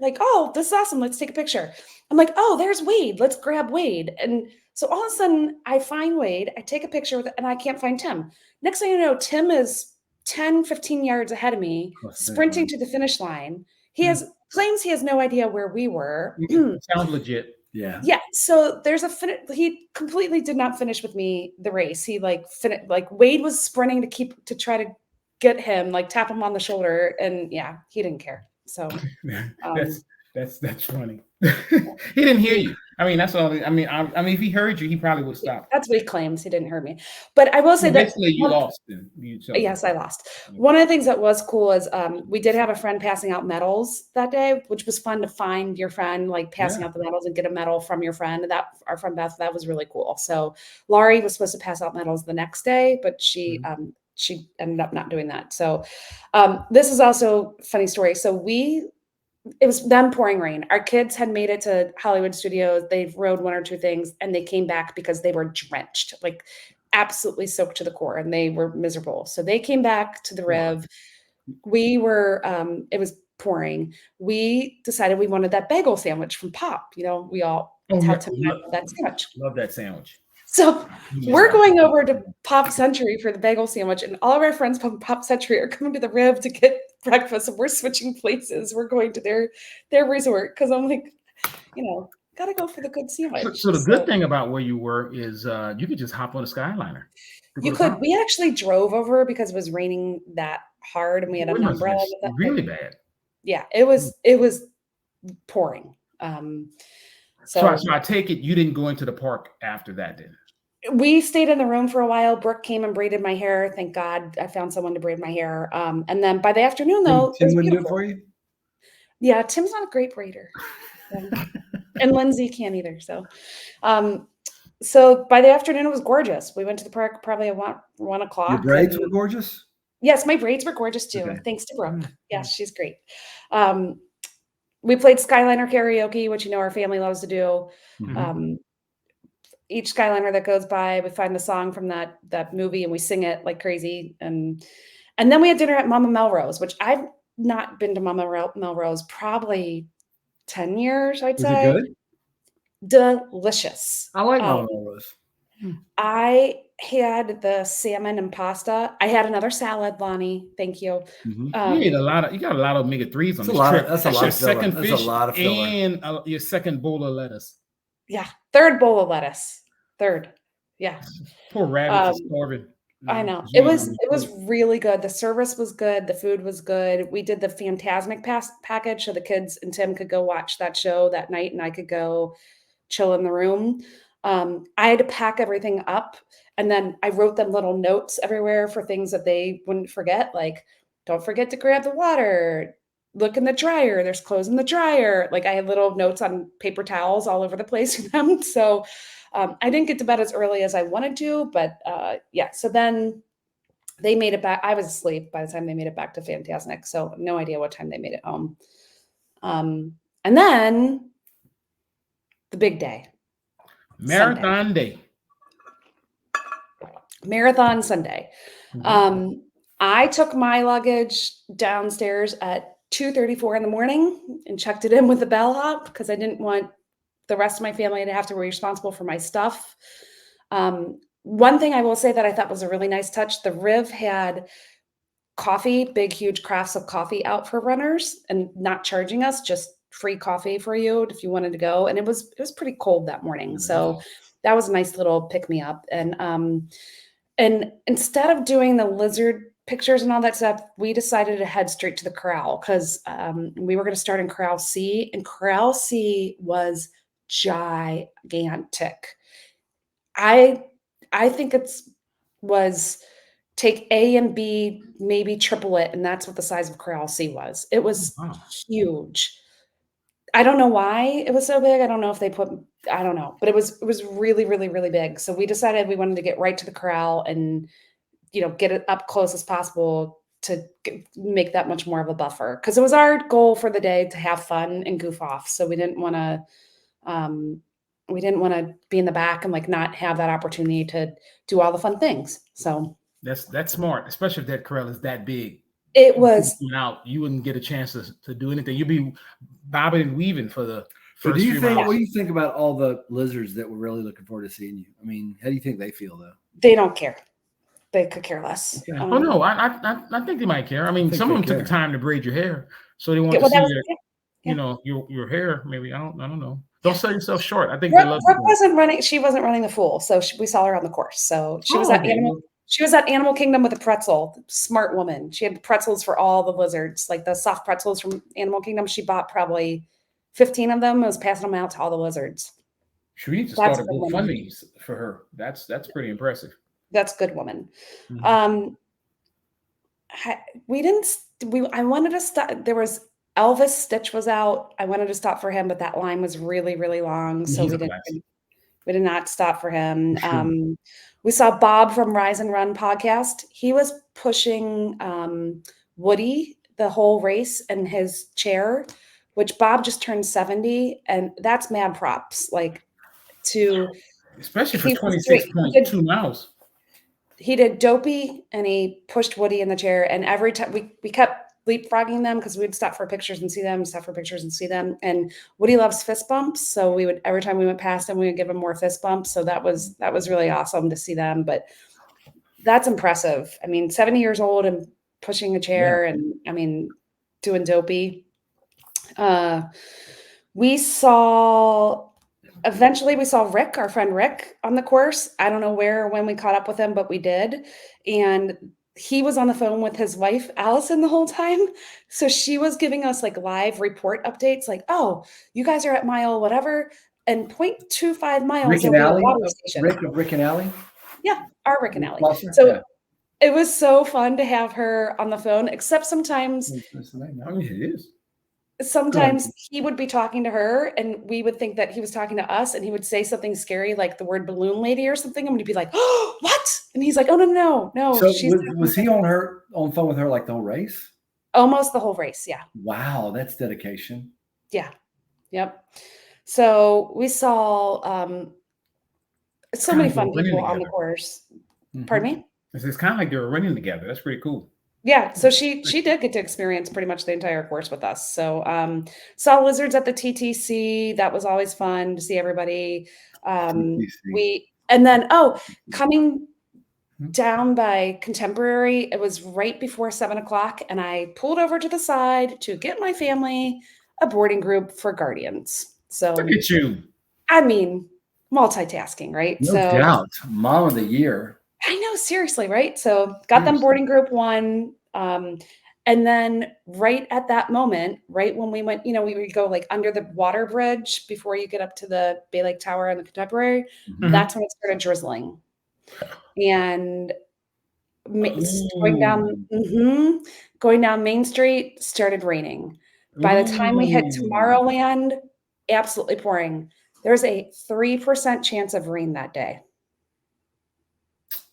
like, oh, this is awesome. Let's take a picture. I'm like, oh, there's Wade. Let's grab Wade. And so all of a sudden I find Wade, I take a picture with it, and I can't find Tim. Next thing you know, Tim is 10, 15 yards ahead of me, sprinting to the finish line. He claims he has no idea where we were. Sounds legit. Yeah. Yeah. So there's he completely did not finish with me the race. He Wade was sprinting to try to get him, like tap him on the shoulder, and yeah, he didn't care. So that's funny. He didn't hear you. I mean, that's all. I mean, if he heard you, he probably would stop. That's what he claims. He didn't hear me. But I will say that basically you lost. Then yes, I lost. One of the things that was cool is we did have a friend passing out medals that day, which was fun to find your friend, like passing out the medals and get a medal from your friend. That our friend Beth, that was really cool. So Laurie was supposed to pass out medals the next day, but she ended up not doing that. So this is also a funny story. So it was them pouring rain. Our kids had made it to Hollywood Studios. They rode one or two things and they came back because they were drenched, like absolutely soaked to the core, and they were miserable. So they came back to the Riv. We were, it was pouring. We decided we wanted that bagel sandwich from Pop. You know, we all have to love that sandwich. Love that sandwich. So we're going over to Pop Century for the bagel sandwich, and all of our friends from Pop Century are coming to the Riv to get breakfast, and we're switching places. We're going to their resort because I'm like, you know, gotta go for the good sandwich. So the good thing about where you were is you could just hop on a Skyliner. You could. We actually drove over because it was raining that hard, and we had an umbrella. Really bad. Yeah, it was pouring. So I take it you didn't go into the park after that then? We stayed in the room for a while. Brooke came and braided my hair. Thank God I found someone to braid my hair. And then by the afternoon, though, Tim wouldn't do it for you? Yeah, Tim's not a great braider. And Lindsay can't either. So by the afternoon, it was gorgeous. We went to the park probably at 1 o'clock. Your braids were gorgeous? Yes, my braids were gorgeous too. Okay. Thanks to Brooke. Yes, she's great. We played Skyliner karaoke, which, you know, our family loves to do. Each Skyliner that goes by, we find the song from that movie and we sing it like crazy. And then we had dinner at Mama Melrose, which I've not been to Mama Melrose probably 10 years, I'd say. Is it good? Delicious. I like Mama Melrose. I had the salmon and pasta. I had another salad, Lonnie. Thank you. You got a lot of omega-3s on this trip. That's your second fish and your second bowl of lettuce. Yeah, third bowl of lettuce. Third. Yeah. Poor rabbits are starving. I know. It was really good. The service was good. The food was good. We did the Fantasmic package so the kids and Tim could go watch that show that night and I could go chill in the room. I had to pack everything up, and then I wrote them little notes everywhere for things that they wouldn't forget, like don't forget to grab the water, look in the dryer, there's clothes in the dryer. Like I had little notes on paper towels all over the place for them. So I didn't get to bed as early as I wanted to, but yeah. So then they made it back. I was asleep by the time they made it back to Fantasmic, so no idea what time they made it home. And then the big day. Marathon Day. Marathon Sunday. I took my luggage downstairs at 2:34 in the morning and checked it in with the bellhop because I didn't want the rest of my family to have to be responsible for my stuff. One thing I will say that I thought was a really nice touch, the Riv had coffee, big, huge crafts of coffee out for runners and not charging us, just free coffee for you if you wanted to go. And it was pretty cold that morning. So that was a nice little pick me up. And instead of doing the lizard pictures and all that stuff, we decided to head straight to the corral because we were going to start in Corral C, and Corral C was gigantic. I think was take A and B, maybe triple it, and that's what the size of Corral C was. It was huge. I don't know why it was so big. I don't know if they I don't know, but it was really, really, really big. So we decided we wanted to get right to the corral and, you know, get it up close as possible to make that much more of a buffer. Cause it was our goal for the day to have fun and goof off. So we didn't want to be in the back and like not have that opportunity to do all the fun things. So that's smart, especially if that corral is that big. It was out. You wouldn't get a chance to do anything. You'd be bobbing and weaving for the first What do miles. you think about all the lizards that were really looking forward to seeing you? I mean, how do you think they feel though? They don't care. They could care less. Okay. Oh no, I think they might care. I mean, some of them took the time to braid your hair, so they want to see your hair. Maybe I don't know. Don't sell yourself short. I think they love. Brooke wasn't running. She wasn't running the full, so we saw her on the course. So she was at Animal. She was at Animal Kingdom with a pretzel. Smart woman. She had pretzels for all the lizards, like the soft pretzels from Animal Kingdom. She bought probably 15 of them and was passing them out to all the lizards. She needs to That's start a good woman. GoFundMe for her. That's pretty impressive. That's good woman. Mhm. I wanted to stop. There was Elvis Stitch was out. I wanted to stop for him, but that line was really, really long. So He's we a classic. did not stop for him. Sure. We saw Bob from Rise and Run podcast. He was pushing Woody the whole race in his chair, which Bob just turned 70, and that's mad props. Like to Especially for he was doing, 26.2 miles. he did Dopey and he pushed Woody in the chair. And every time we kept leapfrogging them because we'd stop for pictures and see them, stop for pictures and see them. And Woody loves fist bumps. So we would, every time we went past him, we would give him more fist bumps. So that was really awesome to see them. But that's impressive. I mean, 70 years old and pushing a chair and I mean, doing Dopey. Eventually we saw Rick, our friend Rick, on the course. I don't know where or when we caught up with him, but we did. And he was on the phone with his wife, Allison, the whole time. So she was giving us like live report updates, like, oh, you guys are at mile whatever, and 0.25 miles Rick and over the Allie. water station. Rick and Allie. Yeah, our Rick and Allie. Foster? So Yeah. it was so fun to have her on the phone, except sometimes I mean, it is. sometimes he would be talking to her and we would think that he was talking to us and he would say something scary like the word balloon lady or something and we'd be like, oh, what? And he's like, oh, no. So was he on phone with her like the whole race? Almost the whole race. Yeah. Wow, that's dedication. Yeah. Yep. So we saw so many fun people on the course. Mm-hmm. Pardon me? It's kind of like they were running together. That's pretty cool. Yeah, so she did get to experience pretty much the entire course with us. So saw lizards at the TTC. That was always fun to see everybody. Coming down by Contemporary, it was right before 7:00, and I pulled over to the side to get my family a boarding group for Guardians. So look at you. I mean, multitasking, right? No doubt, Mom of the Year. I know, seriously, right? So got them boarding group 1. And then right at that moment, right when we went, we would go like under the water bridge before you get up to the Bay Lake Tower and the Contemporary. Mm-hmm. That's when it started drizzling. And going down Main Street, started raining. By the time we hit Tomorrowland, absolutely pouring. There's a 3% chance of rain that day.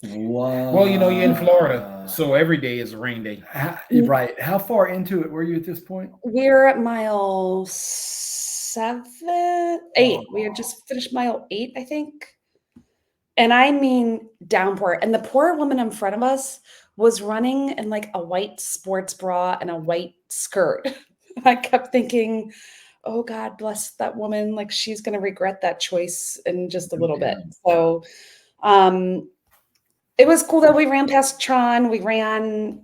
Wow. Well, you're in Florida, so every day is a rain day. Right. How far into it were you at this point? We're at mile 8. We had just finished mile 8, I think. And I mean downpour. And the poor woman in front of us was running in like a white sports bra and a white skirt. I kept thinking, oh God, bless that woman. Like she's going to regret that choice in just a little bit. So, it was cool that we ran past Tron. We ran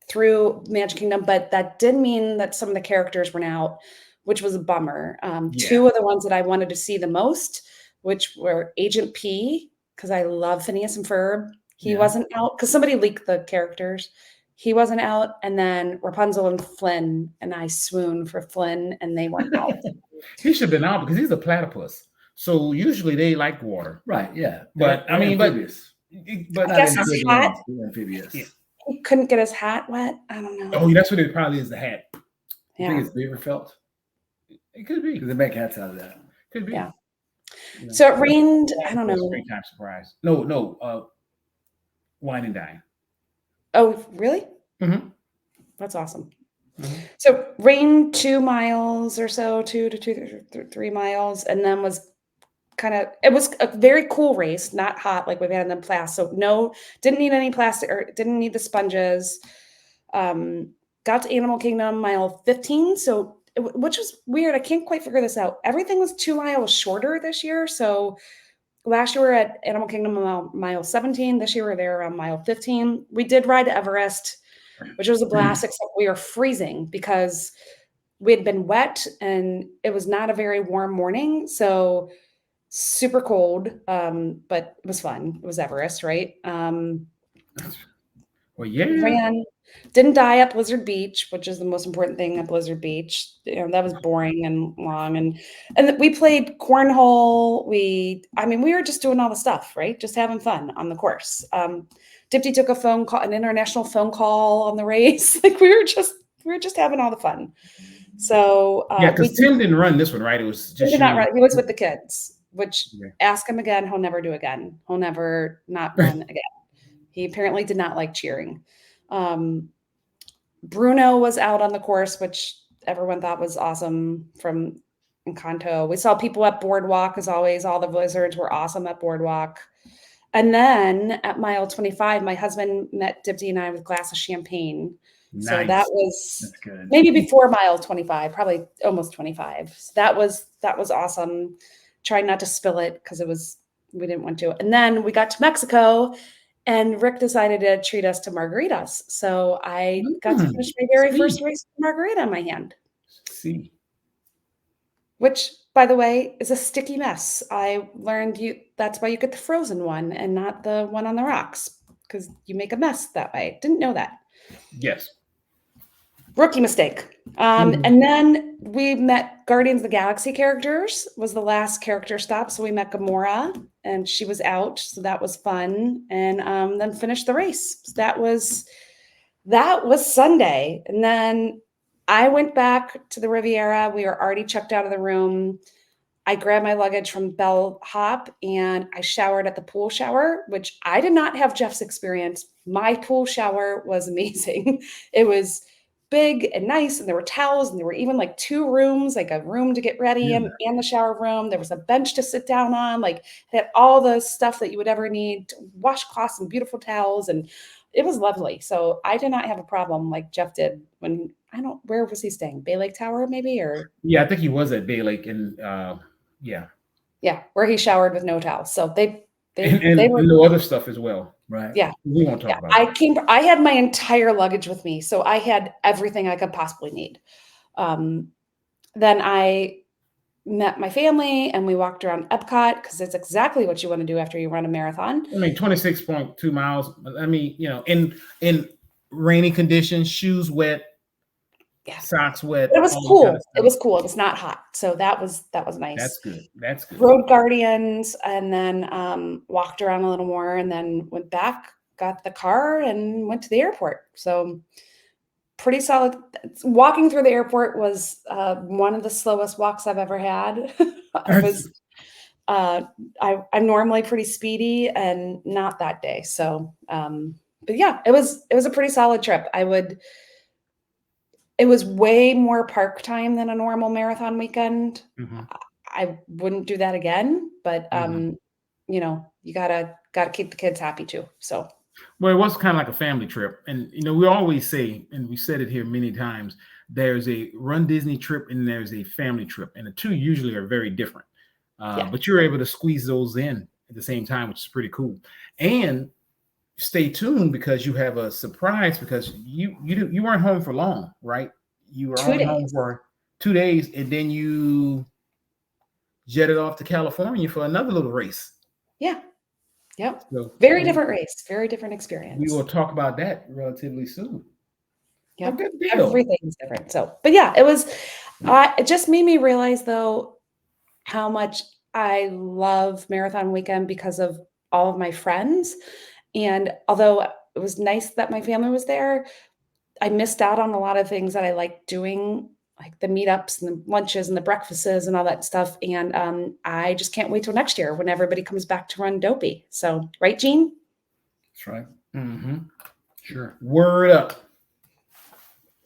through Magic Kingdom, but that did mean that some of the characters were out, which was a bummer. 2 of the ones that I wanted to see the most, which were Agent P, because I love Phineas and Ferb. He wasn't out because somebody leaked the characters. He wasn't out. And then Rapunzel and Flynn, and I swooned for Flynn, and they weren't out. He should have been out because he's a platypus. So usually they like water. Right, yeah. But I mean, but I guess his hat. Amphibious. Yeah. He couldn't get his hat wet. I don't know. Oh, that's what it probably is, the hat. Yeah. I think it's beaver felt. It could be. Because they make hats out of that. Could be. Yeah. So it rained. I don't know. Springtime surprise. No. Wine and Dine. Oh, really? Mm-hmm. That's awesome. Mm-hmm. So rained 2 miles or so, 2 to 3 miles, and then it was a very cool race, not hot like we've had in the past. So no, didn't need any plastic or didn't need the sponges. Got to Animal Kingdom mile 15. So which was weird. I can't quite figure this out. Everything was 2 miles shorter this year. So last year we were at Animal Kingdom mile 17. This year we're there around mile 15. We did ride to Everest, which was a blast, except we were freezing because we had been wet and it was not a very warm morning. So super cold, but it was fun. It was Everest, right? Well, yeah. Didn't die at Blizzard Beach, which is the most important thing at Blizzard Beach. That was boring and long. And we played cornhole. We were just doing all the stuff, right? Just having fun on the course. Dipti took an international phone call on the race. Like we were just having all the fun. So because Tim didn't run this one, right? It was just did not run. He was with the kids, which ask him again, he'll never do again. He'll never not run again. He apparently did not like cheering. Bruno was out on the course, which everyone thought was awesome from Encanto. We saw people at Boardwalk, as always. All the blizzards were awesome at Boardwalk. And then at mile 25, my husband met Dipti and I with a glass of champagne. Nice. So that was maybe before mile 25, probably almost 25. So that was awesome. Tried not to spill it because we didn't want to. And then we got to Mexico. And Rick decided to treat us to margaritas. So I got to finish my very first race with margarita in my hand. Which, by the way, is a sticky mess. I learned that's why you get the frozen one and not the one on the rocks, because you make a mess that way. Didn't know that. Yes. Rookie mistake. And then we met Guardians of the Galaxy characters, was the last character stop. So we met Gamora and she was out. So that was fun. And then finished the race. So that was Sunday. And then I went back to the Riviera. We were already checked out of the room. I grabbed my luggage from Bellhop and I showered at the pool shower, which I did not have Jeff's experience. My pool shower was amazing. It was big and nice, and there were towels, and there were even like 2 rooms, like a room to get ready and the shower room. There was a bench to sit down on, like it had all the stuff that you would ever need, washcloths and beautiful towels, and it was lovely. So I did not have a problem like Jeff did when where was he staying? Bay Lake Tower maybe, or I think he was at Bay Lake, and where he showered with no towels. So they were no other stuff as well. Right. Yeah. We won't talk about it. I had my entire luggage with me. So I had everything I could possibly need. Then I met my family and we walked around Epcot because it's exactly what you want to do after you run a marathon. 26.2 miles. In rainy conditions, shoes wet, socks wet. But it was cool. Kind of it was cool. It was not hot. So that was nice. That's good. Rode Guardians and then walked around a little more and then went back, got the car and went to the airport. So pretty solid. Walking through the airport was one of the slowest walks I've ever had. I'm normally pretty speedy and not that day. So, but yeah, it was a pretty solid trip. It was way more park time than a normal marathon weekend. I wouldn't do that again, but you gotta keep the kids happy too. So, well, it was kind of like a family trip, and we always say, and we said it here many times, there's a Run Disney trip and there's a family trip, and the two usually are very different. But you're able to squeeze those in at the same time, which is pretty cool. And stay tuned because you have a surprise because you weren't home for long, right? You were home for 2 days and then you jetted off to California for another little race. Yeah. Yep. So, very different race, very different experience. We will talk about that relatively soon. Yeah. Everything's different. So, but yeah, it just made me realize though how much I love Marathon Weekend because of all of my friends. And although it was nice that my family was there, I missed out on a lot of things that I like doing, like the meetups and the lunches and the breakfasts and all that stuff. And I just can't wait till next year when everybody comes back to run Dopey. So, right, Gene? That's right. Sure. Word up.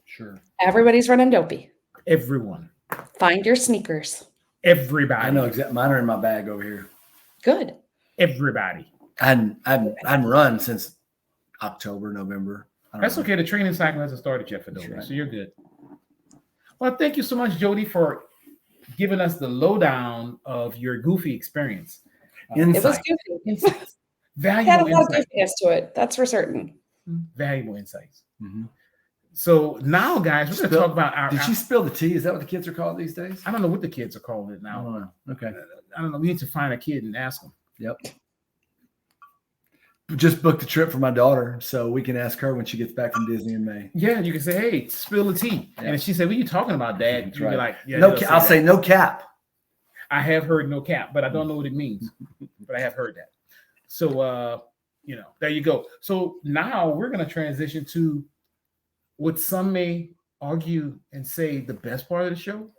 Sure. Everybody's running Dopey. Everyone. Find your sneakers. Everybody. I know exactly. Mine are in my bag over here. Good. Everybody. I hadn't run since October, November. That's okay. The training cycle hasn't started yet for Dopey, right. So you're good. Well, thank you so much, Jodi, for giving us the lowdown of your goofy experience. It was goofy. Insights. Valuable had a lot of goofiness to it. That's for certain. Valuable insights. So now, guys, we're going to talk about our. Did she spill the tea? Is that what the kids are called these days? I don't know what the kids are calling it I now. don't know. Okay. I don't know. We need to find a kid and ask them. Yep. Just booked a trip for my daughter, so we can ask her when she gets back from Disney in May. Yeah, you can say, "Hey, spill the tea," and if she said, "What are you talking about, Dad?" That's You'd be right. like, "Yeah." No, I'll say no cap. I have heard no cap, but I don't know what it means. But I have heard that. So, there you go. So now we're going to transition to what some may argue and say the best part of the show,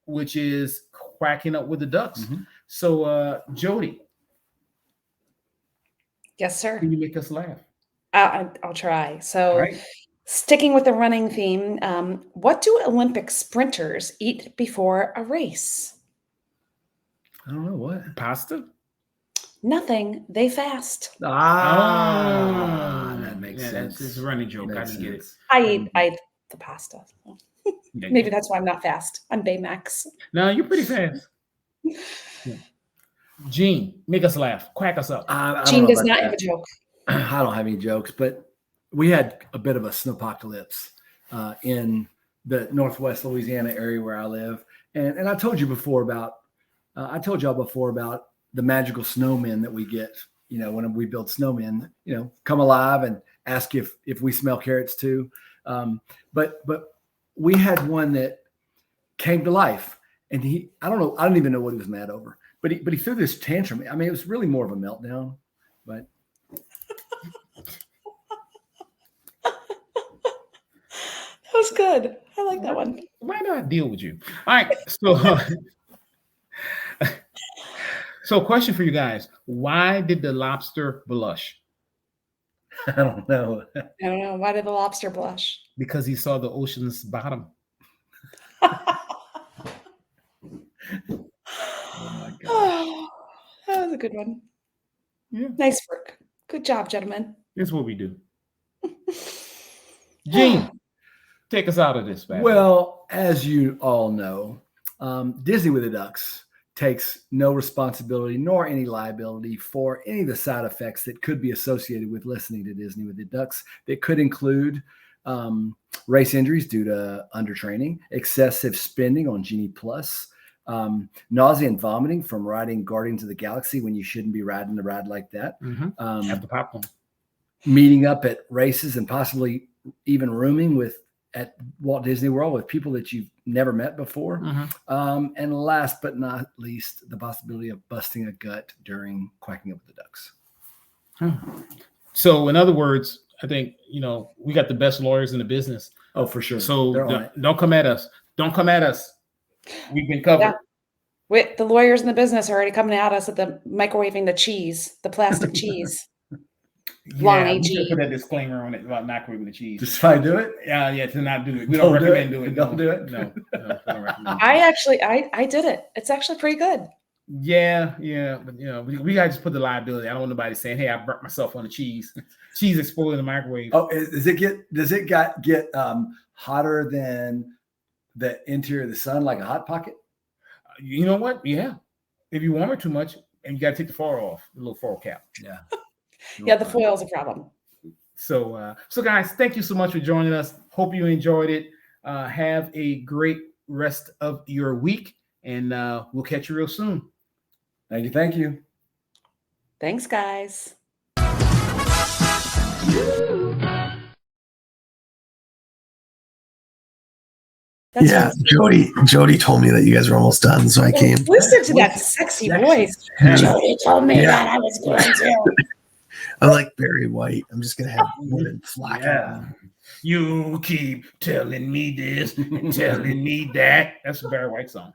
which is quacking up with the ducks. Mm-hmm. So, Jodi. Yes, sir. Can you make us laugh? I'll try. So, All right. Sticking with the running theme, what do Olympic sprinters eat before a race? I don't know what. Pasta? Nothing. They fast. That makes sense. It's a running joke. I didn't get it. I eat the pasta. Maybe that's why I'm not fast. I'm Baymax. No, you're pretty fast. Yeah. Gene, make us laugh. Quack us up. Gene does not have a joke. I don't have any jokes, but we had a bit of a snowpocalypse in the Northwest Louisiana area where I live. And I told you before about, the magical snowmen that we get, when we build snowmen, come alive and ask if we smell carrots too. But we had one that came to life, and I don't even know what he was mad over, but he threw this tantrum. I mean, it was really more of a meltdown, but. That was good. I like that one. Why do I deal with you? All right. So question for you guys. Why did the lobster blush? I don't know. Why did the lobster blush? Because he saw the ocean's bottom. Oh my God. Oh, that was a good one. Yeah. Nice work. Good job, gentlemen. That's what we do. Gene, take us out of this, man. Well, as you all know, Disney with the Ducks takes no responsibility nor any liability for any of the side effects that could be associated with listening to Disney with the Ducks. That could include race injuries due to undertraining, excessive spending on Genie Plus, nausea and vomiting from riding Guardians of the Galaxy when you shouldn't be riding a ride like that. Have the popcorn. Meeting up at races and possibly even rooming at Walt Disney World with people that you've never met before. And last but not least, the possibility of busting a gut during quacking up with the ducks. So in other words, I think, we got the best lawyers in the business. Oh, for sure. So don't come at us. Don't come at us. We've been covered. Yeah. Wait, the lawyers in the business are already coming at us at the microwaving the cheese, the plastic cheese. Yeah, we should put that disclaimer on it about not microwaving the cheese. Just try to do it? Yeah, to not do it. We don't recommend doing it. Don't do it? No, we don't recommend I did it. It's actually pretty good. Yeah, but we gotta just put the liability. I don't want nobody saying, "Hey, I burnt myself on the cheese." Cheese exploded in the microwave. Oh, does it get hotter than the interior of the sun, like a hot pocket? You know what? Yeah. If you warm it too much, and you gotta take the foil off, the little foil cap. Yeah. Yeah, the foil's a problem. So guys, thank you so much for joining us. Hope you enjoyed it. Have a great rest of your week, and we'll catch you real soon. Thank you. Thanks, guys. Yeah, Jodi told me that you guys were almost done, so I came. Listen to that sexy voice. Jodi told me that I was going to. I'm like Barry White. I'm just gonna have women flocking. Yeah. You keep telling me this and telling me that. That's a Barry White song.